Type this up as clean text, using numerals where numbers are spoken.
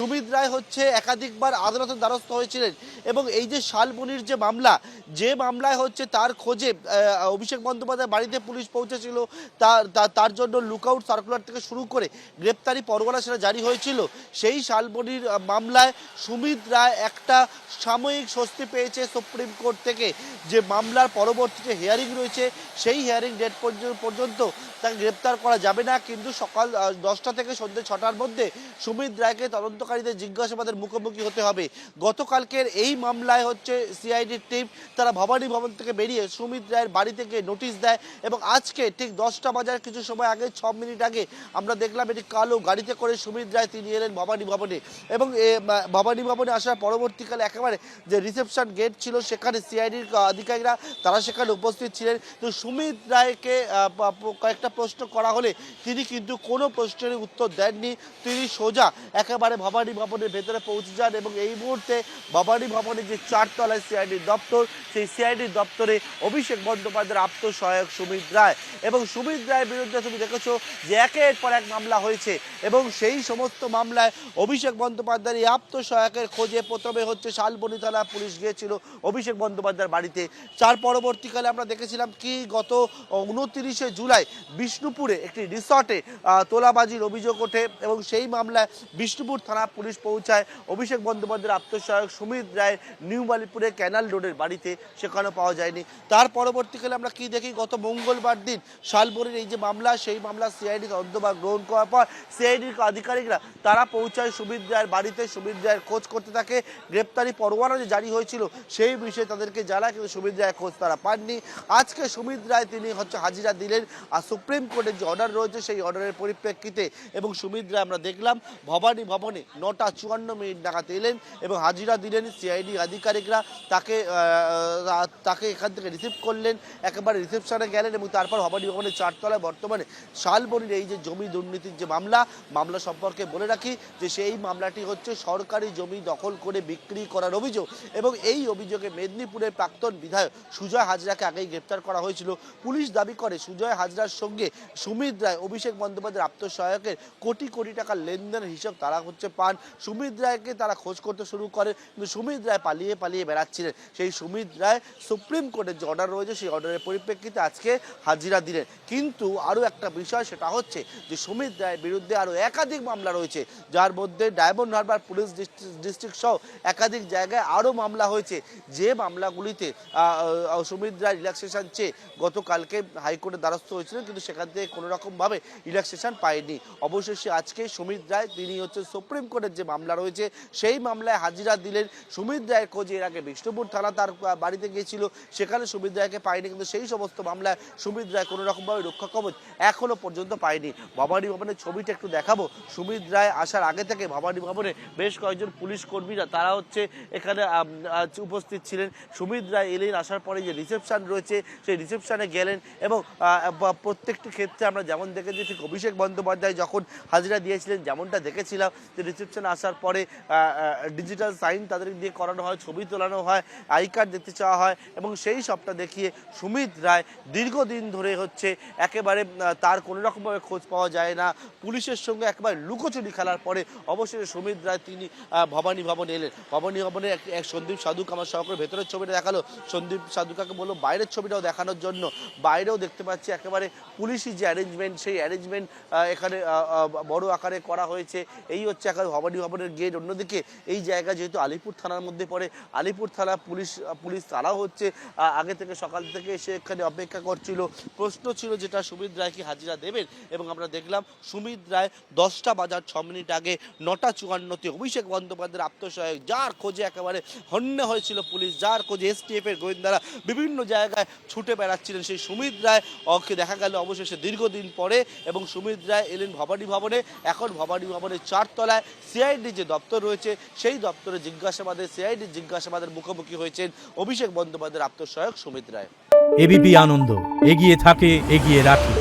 সুমিত রায় হচ্ছে একাধিকবার আদালতের দ্বারস্থ হয়েছিলেন এবং এই যে শালবনির যে মামলায় হচ্ছে তার খোঁজে অভিষেক বন্দ্যোপাধ্যায় বাড়িতে পুলিশ পৌঁছেছিল, তার জন্য লুকআউট সার্কুলার থেকে শুরু করে গ্রেপ্তারি পরোয়ানা সেটা জারি হয়েছিল। সেই শালবনির মামলায় সুমিত রায় একটা সাময়িক স্বস্তি পেয়েছে সুপ্রিম কোর্ট থেকে, যে মামলার পরবর্তীতে হিয়ারিং রয়েছে সেই হিয়ারিং ডেট পর্যন্ত তাকে গ্রেপ্তার করা যাবে না, কিন্তু সকাল 10টা থেকে সন্ধ্যে 6টার মধ্যে সুমিত রায়কে তদন্তকারীদের জিজ্ঞাসাবাদের মুখোমুখি হতে হবে। গতকালকের এই মামলায় হচ্ছে সিআইডির টিম তারা ভবানী ভবন থেকে বেরিয়ে সুমিত রায়ের বাড়ি থেকে নোটিশ দেয় এবং আজকে ঠিক 10টা বাজার কিছু সময় আগে 6 মিনিট আগে আমরা দেখলাম এটি কালো গাড়িতে করে সুমিত রায় তিনি এলেন ভবানী ভবনে এবং ভবানী ভবনে আসার পরবর্তীকালে একেবারে যে রিসেপশন গেট ছিল সেখানে সিআইডির আধিকারিকরা তারা সেখানে উপস্থিত ছিলেন। তো সুমিত রায়কে কয়েকটা প্রশ্ন করা হলে তিনি কিন্তু কোনো প্রশ্নের উত্তর দেননি, তিনি সোজা একেবারে ভবানী ভবনের ভেতরে পৌঁছে যান এবং এই মুহূর্তে ভবানী ভবনের যে 4 তলায় সিআইডির দপ্তর, সেই সিআইডির দপ্তরে অভিষেক বন্দ্যোপাধ্যায়ের আত্মসহায়ক সুমিত রায় এবং সুমিত রায়ের বিরুদ্ধে তুমি দেখেছো যে একের পর এক মামলা হয়েছে এবং সেই সমস্ত মামলায় অভিষেক বন্দ্যোপাধ্যায়ের এই আত্মসহায়কের খোঁজে প্রথমে হচ্ছে শালবনী থানা পুলিশ গিয়েছিল অভিষেক বন্দ্যোপাধ্যায়ের বাড়িতে। তার পরবর্তীকালে আমরা দেখেছিলাম কি গত 29শে জুলাই বিষ্ণুপুরে একটি রিসর্টে তোলাবাজির অভিযোগ ওঠে এবং সেই মামলায় বিষ্ণুপুর থানা পুলিশ পৌঁছায় অভিষেক বন্দ্যোপাধ্যায়ের আত্মসহায়ক সুমিত রায় নিউ বালিপুরে ক্যানাল রোডের বাড়িতে, সেখানে পাওয়া যায়নি। তার পরবর্তীকালে আমরা কি দেখি গত মঙ্গলবার দিন শালবনির এই যে মামলা, সেই মামলা সিআইডি তদন্তভার গ্রহণ করার পর সিআইডির আধিকারিকরা তারা পৌঁছায় সুমিত রায়ের বাড়িতে, সুমিত রায়ের খোঁজ করতে থাকে। গ্রেপ্তারি পরোয়ানা যে জারি হয়েছিল সেই বিষয়ে তাদেরকে জানায়, কিন্তু সুমিত রায়ের খোঁজ তারা পাননি। আজকে সুমিত রায় তিনি হচ্ছে হাজিরা দিলেন আর সুপ্রিম কোর্টের যে অর্ডার রয়েছে সেই অর্ডারের পরিপ্রেক্ষিতে এবং সুমিত রায় আমরা দেখলাম ভবানী ভবনে 9টা 54 নাগাদ এলেন এবং হাজিরা দিলেন। সিআইডি আধিকারিকরা তাকে এখান থেকে রিসিভ করলেন, একেবারে রিসেপশনে গেলেন এবং তারপর ভবানী ভবনের 4 তলায় বর্তমানে শালবনির এই যে জমি দুর্নীতির যে মামলা সম্পর্কে বলে রাখি যে সেই মামলাটি হচ্ছে সরকারি জমি দখল করে বিক্রি করার অভিযোগ এবং এই অভিযোগে মেদিনীপুরের প্রাক্তন বিধায়ক সুজয় হাজরাকে আগেই গ্রেপ্তার করা হয়েছিল। পুলিশ দাবি করে সুজয় হাজরার সঙ্গে সুমিত রায় অভিষেক বন্দ্যোপাধ্যায়ের আত্মসহায়কের কোটি কোটি টাকার লেনদেনের হিসাব তারা হচ্ছে পান। সুমিত রায়কে তারা খোঁজ করতে শুরু করে, কিন্তু সুমিত রায় পালিয়ে বেড়াচ্ছিলেন। সেই সুমিত রায় সুপ্রিম কোর্টের যে অর্ডার রয়েছে সেই অর্ডারের পরিপ্রেক্ষিতে আজকে হাজিরা দিলেন। কিন্তু আরও একটা বিষয় সেটা হচ্ছে যে সুমিত রায়ের বিরুদ্ধে আরও একাধিক মামলা রয়েছে, যার মধ্যে ডায়মন্ড হারবার পুলিশ ডিস্ট্রিক্ট সহ একাধিক জায়গায় আরও মামলা হয়েছে, যে মামলাগুলিতে সুমিত রায় রিল্যাক্সেশন চেয়ে গতকালকে হাইকোর্টের দ্বারস্থ হয়েছিলেন, কিন্তু সেখান থেকে কোনো রকমভাবে রিল্যাক্সেশন পায়নি। অবশেষে আজকে সুমিত রায় তিনি হচ্ছে সুপ্রিম কোর্টের যে মামলা রয়েছে সেই মামলায় হাজিরা দিলেন। সুমিত রায়ের খোঁজে এর আগে বিষ্ণুপুর থানা তার বাড়িতে গিয়েছিল, সেখানে সুমিত রায়কে পায়নি, কিন্তু সেই সমস্ত মামলায় সুমিত রায় কোনো রকমভাবে রক্ষা কবচ এখনো পর্যন্ত পায়নি। ভবানী ভবনের ছবিটা একটু দেখাবো। সুমিত রায় আসার আগে থেকে ভবানী ভবনে বেশ কয়েকজন পুলিশ কর্মীরা তারা হচ্ছে এখানে উপস্থিত ছিলেন। সুমিত রায় এলেন, আসার পরে যে রিসেপশন রয়েছে সেই রিসেপশনে গেলেন এবং প্রত্যেকটি ক্ষেত্রে আমরা যেমন দেখেছি ঠিক অভিষেক বন্দ্যোপাধ্যায় যখন হাজিরা দিয়েছিলেন যেমনটা দেখেছিলাম যে রিসেপশনে আসার পরে ডিজিটাল সাইন তাদের দিয়ে করানো হয়, ছবি তোলানো হয়, আই কার্ড দেখতে চাওয়া হয় এবং সেই সবটা দেখিয়ে সুমিত রায় দীর্ঘদিন ধরে হচ্ছে একেবারে তার কোনো রকমভাবে খোঁজ পাওয়া যায় না। পুলিশের সঙ্গে একেবারে লুকোচুরি খেলার পরে অবশেষে সুমিত রায় তিনি ভবানী ভবনে এলেন। ভবানী ভবনে এক সন্দীপ সাধুক আমার সহকারে ভেতরের ছবিটা দেখালো, সন্দীপ সাধুকাকে বললো বাইরের ছবিটাও দেখানোর জন্য। বাইরেও দেখতে পাচ্ছি একেবারে পুলিশি যে অ্যারেঞ্জমেন্ট সেই অ্যারেঞ্জমেন্ট এখানে বড় আকারে করা হয়েছে। এই হচ্ছে একেবারে ভবানী ভবনের গেট। অন্যদিকে এই জায়গা যেহেতু আলিপুর থানার মধ্যে পড়ে, আলিপুর থানা পুলিশ তারাও হচ্ছে আগে থেকে সকাল থেকে এসে এখানে অপেক্ষা করছিল। প্রশ্ন ছিল যেটা সুমিত রায়কে হাজিরা দেবেন এবং আমরা দেখলাম সুমিত রায় 10টা বাজার 6 মিনিট আগে 9টা 54-তে অভিষেক বন্দ্যোপাধ্যায়ের আত্মসহায়ক যার খোঁজে একেবারে হন্যে হয়েছিল পুলিশ, যার খোঁজে STF এর গোয়েন্দারা বিভিন্ন জায়গায় ছুটে বেড়াচ্ছিলেন, সেই সুমিত রায় ওকে দেখা গেল অবশেষে দীর্ঘদিন পরে এবং সুমিত রায় এলেন ভবানী ভবনে। এখন ভবানী ভবনের 4 তলায় সিআইডি যে দপ্তর রয়েছে সেই দপ্তরে সিআইডির জিজ্ঞাসাবাদের মুখোমুখি হয়েছেন অভিষেক বন্দ্যোপাধ্যায়ের আত্মসহায়ক সুমিত রায়। এবিপি আনন্দ এগিয়ে থাকে, এগিয়ে রাখে।